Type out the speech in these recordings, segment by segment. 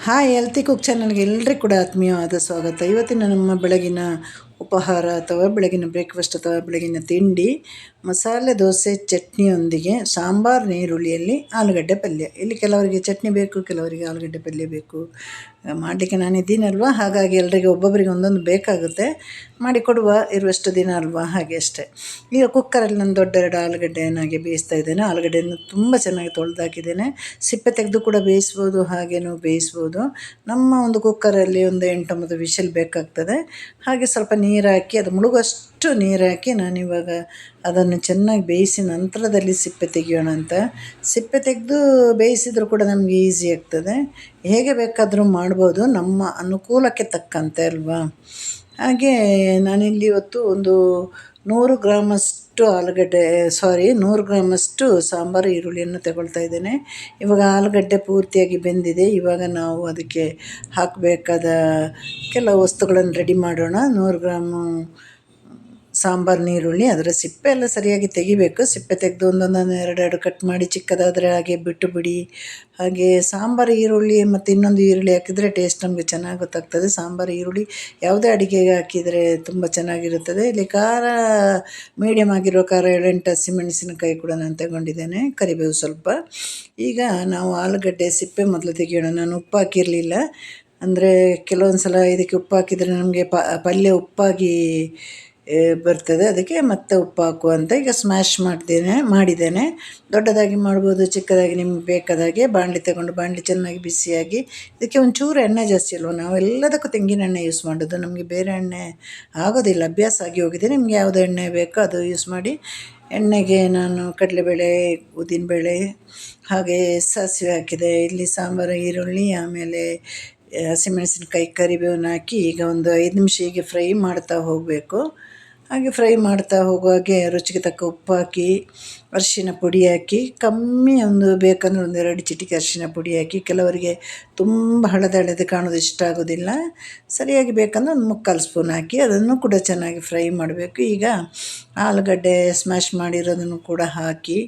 Hi healthy cook ಚಾನಲ್ಗೆ ಎಲ್ಲರಿಗೂ ಕೂಡ ಆತ್ಮೀಯವಾದ ಸ್ವಾಗತ. ಇವತ್ತಿನ ನಮ್ಮ ಬೆಳಗಿನ ಉಪಹಾರ ಅಥವಾ ಬೆಳಗಿನ ಬ್ರೇಕ್ಫಾಸ್ಟ್ ಅಥವಾ ಬೆಳಗಿನ ತಿಂಡಿ ಮಸಾಲೆ ದೋಸೆ ಚಟ್ನಿಯೊಂದಿಗೆ ಸಾಂಬಾರು ನೀರುಳ್ಳಿಯಲ್ಲಿ ಆಲೂಗಡ್ಡೆ ಪಲ್ಯ. ಇಲ್ಲಿ ಕೆಲವರಿಗೆ ಚಟ್ನಿ ಬೇಕು, ಕೆಲವರಿಗೆ ಆಲೂಗಡ್ಡೆ ಪಲ್ಯ ಬೇಕು. ಮಾಡಲಿಕ್ಕೆ ನಾನು ಇದ್ದೀನಲ್ವ, ಹಾಗಾಗಿ ಎಲ್ಲರಿಗೆ ಒಬ್ಬೊಬ್ಬರಿಗೆ ಒಂದೊಂದು ಬೇಕಾಗುತ್ತೆ. ಮಾಡಿಕೊಡುವ ಇರುವಷ್ಟು ದಿನ ಅಲ್ವಾ, ಹಾಗೆ ಅಷ್ಟೇ. ಈಗ ಕುಕ್ಕರಲ್ಲಿ ನಾನು ದೊಡ್ಡ 2 ಆಲೂಗಡ್ಡೆಯನ್ನಾಗಿ ಬೇಯಿಸ್ತಾ ಇದ್ದೇನೆ. ಆಲೂಗಡ್ಡೆಯನ್ನು ತುಂಬ ಚೆನ್ನಾಗಿ ತೊಳೆದಾಕಿದ್ದೇನೆ. ಸಿಪ್ಪೆ ತೆಗೆದು ಕೂಡ ಬೇಯಿಸ್ಬೋದು, ಹಾಗೇನೂ ಬೇಯಿಸ್ಬೋದು. ನಮ್ಮ ಒಂದು ಕುಕ್ಕರಲ್ಲಿ ಒಂದು 8-9 ವಿಷಲ್ ಬೇಕಾಗ್ತದೆ. ಹಾಗೆ ಸ್ವಲ್ಪ ನೀರು ಹಾಕಿ, ಅದು ಮುಳುಗುವಷ್ಟು ನೀರು ಹಾಕಿ ನಾನಿವಾಗ ಅದನ್ನು ಚೆನ್ನಾಗಿ ಬೇಯಿಸಿ ನಂತರದಲ್ಲಿ ಸಿಪ್ಪೆ ತೆಗೆಯೋಣ ಅಂತ. ಸಿಪ್ಪೆ ತೆಗೆದು ಬೇಯಿಸಿದರೂ ಕೂಡ ನಮಗೆ ಈಸಿ ಆಗ್ತದೆ. ಹೇಗೆ ಬೇಕಾದರೂ ಮಾಡ್ಬೋದು, ನಮ್ಮ ಅನುಕೂಲಕ್ಕೆ ತಕ್ಕಂತೆ ಅಲ್ವಾ. ಹಾಗೆ ನಾನಿಲ್ಲಿ ಇವತ್ತು ಒಂದು 100 ಗ್ರಾಮಷ್ಟು 100 ಗ್ರಾಮಷ್ಟು ಸಾಂಬಾರು ಈರುಳ್ಳಿಯನ್ನು ತಗೊಳ್ತಾ ಇದ್ದೇನೆ. ಇವಾಗ ಆಲೂಗಡ್ಡೆ ಪೂರ್ತಿಯಾಗಿ ಬೆಂದಿದೆ. ಇವಾಗ ನಾವು ಅದಕ್ಕೆ ಹಾಕಬೇಕಾದ ಕೆಲವು ವಸ್ತುಗಳನ್ನು ರೆಡಿ ಮಾಡೋಣ. 100 ಗ್ರಾಮು ಸಾಂಬಾರು ನೀರುಳ್ಳಿ, ಅದರ ಸಿಪ್ಪೆ ಎಲ್ಲ ಸರಿಯಾಗಿ ತೆಗಿಬೇಕು. ಸಿಪ್ಪೆ ತೆಗೆದು ಒಂದೊಂದನ್ನು 2 ಕಟ್ ಮಾಡಿ, ಚಿಕ್ಕದಾದರೆ ಹಾಗೆ ಬಿಟ್ಟು ಬಿಡಿ. ಹಾಗೆ ಸಾಂಬಾರು ಈರುಳ್ಳಿ ಮತ್ತು ಇನ್ನೊಂದು ಈರುಳ್ಳಿ ಹಾಕಿದರೆ ಟೇಸ್ಟ್ ನಮಗೆ ಚೆನ್ನಾಗಿ ಗೊತ್ತಾಗ್ತದೆ. ಸಾಂಬಾರು ಈರುಳ್ಳಿ ಯಾವುದೇ ಅಡುಗೆಗೆ ಹಾಕಿದರೆ ತುಂಬ ಚೆನ್ನಾಗಿರುತ್ತದೆ. ಇಲ್ಲಿ ಖಾರ ಮೀಡಿಯಮ್ ಆಗಿರೋ ಖಾರ 7-8 ಹಸಿಮೆಣಸಿನಕಾಯಿ ಕೂಡ ನಾನು ತಗೊಂಡಿದ್ದೇನೆ, ಕರಿಬೇವು ಸ್ವಲ್ಪ. ಈಗ ನಾವು ಆಲೂಗಡ್ಡೆ ಸಿಪ್ಪೆ ಮೊದಲು ತೆಗೆಯೋಣ. ನಾನು ಉಪ್ಪು ಹಾಕಿರಲಿಲ್ಲ, ಅಂದರೆ ಕೆಲವೊಂದು ಸಲ ಇದಕ್ಕೆ ಉಪ್ಪು ಹಾಕಿದರೆ ನಮಗೆ ಪಲ್ಯ ಉಪ್ಪಾಗಿ ಬರ್ತದೆ, ಅದಕ್ಕೆ ಮತ್ತೆ ಉಪ್ಪು ಹಾಕುವಂತ. ಈಗ ಸ್ಮ್ಯಾಶ್ ಮಾಡಿದ್ದೇನೆ. ದೊಡ್ಡದಾಗಿ ಮಾಡ್ಬೋದು, ಚಿಕ್ಕದಾಗಿ ನಿಮ್ಗೆ ಬೇಕಾದಾಗೆ. ಬಾಣಲಿ ತಗೊಂಡು, ಬಾಣಲಿ ಚೆನ್ನಾಗಿ ಬಿಸಿಯಾಗಿ ಇದಕ್ಕೆ ಒಂಚೂರು ಎಣ್ಣೆ ಜಾಸ್ತಿ ಅಲ್ವ, ನಾವು ಎಲ್ಲದಕ್ಕೂ ತೆಂಗಿನ ಎಣ್ಣೆ ಯೂಸ್ ಮಾಡೋದು. ನಮಗೆ ಬೇರೆ ಎಣ್ಣೆ ಆಗೋದಿಲ್ಲ, ಅಭ್ಯಾಸ ಆಗಿ ಹೋಗಿದೆ. ನಿಮಗೆ ಯಾವುದು ಎಣ್ಣೆ ಬೇಕೋ ಅದು ಯೂಸ್ ಮಾಡಿ. ಎಣ್ಣೆಗೆ ನಾನು ಕಡಲೆಬೇಳೆ, ಉದ್ದಿನಬೇಳೆ ಹಾಗೆ ಸಾಸಿವೆ ಹಾಕಿದೆ. ಇಲ್ಲಿ ಸಾಂಬಾರು ಈರುಳ್ಳಿ, ಆಮೇಲೆ ಹಸಿಮೆಣಸಿನಕಾಯಿ, ಕರಿಬೇವನ್ನ ಹಾಕಿ ಈಗ ಒಂದು 5 ನಿಮಿಷ ಹೀಗೆ ಫ್ರೈ ಮಾಡ್ತಾ ಹೋಗಬೇಕು. ಹಾಗೆ ಫ್ರೈ ಮಾಡ್ತಾ ಹೋಗುವಾಗೆ ರುಚಿಗೆ ತಕ್ಕ ಉಪ್ಪು ಹಾಕಿ, ಅರಿಶಿನ ಪುಡಿ ಹಾಕಿ, ಕಮ್ಮಿ ಒಂದು ಬೇಕಂದರೆ 1-2 ಚಿಟಿಕೆ ಅರಿಶಿನ ಪುಡಿ ಹಾಕಿ. ಕೆಲವರಿಗೆ ತುಂಬ ಹಳದಿ ಕಾಣೋದು ಇಷ್ಟ ಆಗೋದಿಲ್ಲ, ಸರಿಯಾಗಿ ಬೇಕಂದ್ರೆ 1/4 ಸ್ಪೂನ್ ಹಾಕಿ ಅದನ್ನು ಕೂಡ ಚೆನ್ನಾಗಿ ಫ್ರೈ ಮಾಡಬೇಕು. ಈಗ ಆಲೂಗಡ್ಡೆ ಸ್ಮ್ಯಾಶ್ ಮಾಡಿರೋದನ್ನು ಕೂಡ ಹಾಕಿ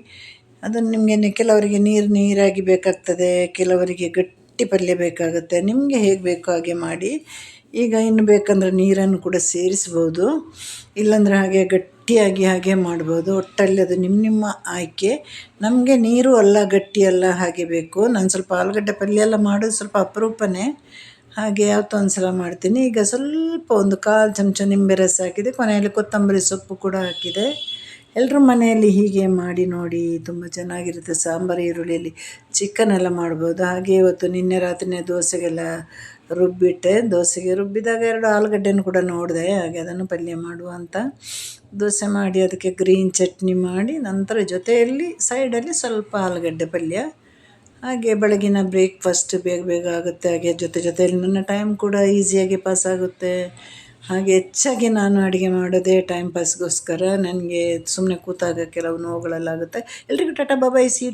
ಅದನ್ನು ನಿಮಗೆ ಕೆಲವರಿಗೆ ನೀರಾಗಿ ಬೇಕಾಗ್ತದೆ, ಕೆಲವರಿಗೆ ಗಟ್ಟಿ ಪಲ್ಯ ಬೇಕಾಗುತ್ತೆ. ನಿಮಗೆ ಹೇಗೆ ಬೇಕೋ ಹಾಗೆ ಮಾಡಿ. ಈಗ ಇನ್ನು ಬೇಕಂದರೆ ನೀರನ್ನು ಕೂಡ ಸೇರಿಸ್ಬೋದು, ಇಲ್ಲಾಂದರೆ ಹಾಗೆ ಗಟ್ಟಿಯಾಗಿ ಹಾಗೆ ಮಾಡ್ಬೋದು. ಒಟ್ಟಲ್ಲಿ ಅದು ನಿಮ್ಮ ಆಯ್ಕೆ. ನಮಗೆ ನೀರು ಅಲ್ಲ, ಗಟ್ಟಿ ಅಲ್ಲ, ಹಾಗೆ ಬೇಕು. ನಾನು ಸ್ವಲ್ಪ ಆಲೂಗಡ್ಡೆ ಪಲ್ಯ ಎಲ್ಲ ಮಾಡೋದು ಸ್ವಲ್ಪ ಅಪರೂಪನೇ, ಹಾಗೆ ಯಾವತ್ತೋ ಒಂದು ಸಲ ಮಾಡ್ತೀನಿ. ಈಗ ಸ್ವಲ್ಪ ಒಂದು 1/4 ಚಮಚ ನಿಂಬೆ ರಸ ಹಾಕಿದೆ, ಕೊನೆಯಲ್ಲಿ ಕೊತ್ತಂಬರಿ ಸೊಪ್ಪು ಕೂಡ ಹಾಕಿದೆ. ಎಲ್ಲರೂ ಮನೆಯಲ್ಲಿ ಹೀಗೆ ಮಾಡಿ ನೋಡಿ, ತುಂಬ ಚೆನ್ನಾಗಿರುತ್ತೆ. ಸಾಂಬಾರು ಈರುಳ್ಳಿಯಲ್ಲಿ ಚಿಕನ್ ಎಲ್ಲ ಮಾಡ್ಬೋದು. ಹಾಗೆ ಇವತ್ತು ನಿನ್ನೆ ರಾತ್ರಿನೇ ದೋಸೆಗೆಲ್ಲ ರುಬ್ಬಿಟ್ಟೆ. ದೋಸೆಗೆ ರುಬ್ಬಿದಾಗ 2 ಆಲೂಗಡ್ಡೆನೂ ಕೂಡ ನೋಡಿದೆ, ಹಾಗೆ ಅದನ್ನು ಪಲ್ಯ ಮಾಡುವ ಅಂತ. ದೋಸೆ ಮಾಡಿ ಅದಕ್ಕೆ ಗ್ರೀನ್ ಚಟ್ನಿ ಮಾಡಿ, ನಂತರ ಜೊತೆಯಲ್ಲಿ ಸೈಡಲ್ಲಿ ಸ್ವಲ್ಪ ಆಲೂಗಡ್ಡೆ ಪಲ್ಯ. ಹಾಗೆ ಬೆಳಗಿನ ಬ್ರೇಕ್ಫಾಸ್ಟ್ ಬೇಗ ಆಗುತ್ತೆ. ಹಾಗೆ ಜೊತೆಯಲ್ಲಿ ನನ್ನ ಟೈಮ್ ಕೂಡ ಈಸಿಯಾಗಿ ಪಾಸ್ ಆಗುತ್ತೆ. ಹಾಗೆ ಹೆಚ್ಚಾಗಿ ನಾನು ಅಡುಗೆ ಮಾಡೋದೇ ಟೈಮ್ ಪಾಸ್ಗೋಸ್ಕರ. ನನಗೆ ಸುಮ್ಮನೆ ಕೂತಾಗ ಕೆಲವು ನೋವುಗಳೆಲ್ಲ ಆಗುತ್ತೆ. ಎಲ್ರಿಗೂ ಟಾಟಾ ಬಾಯ್, ಸಿ ಯು.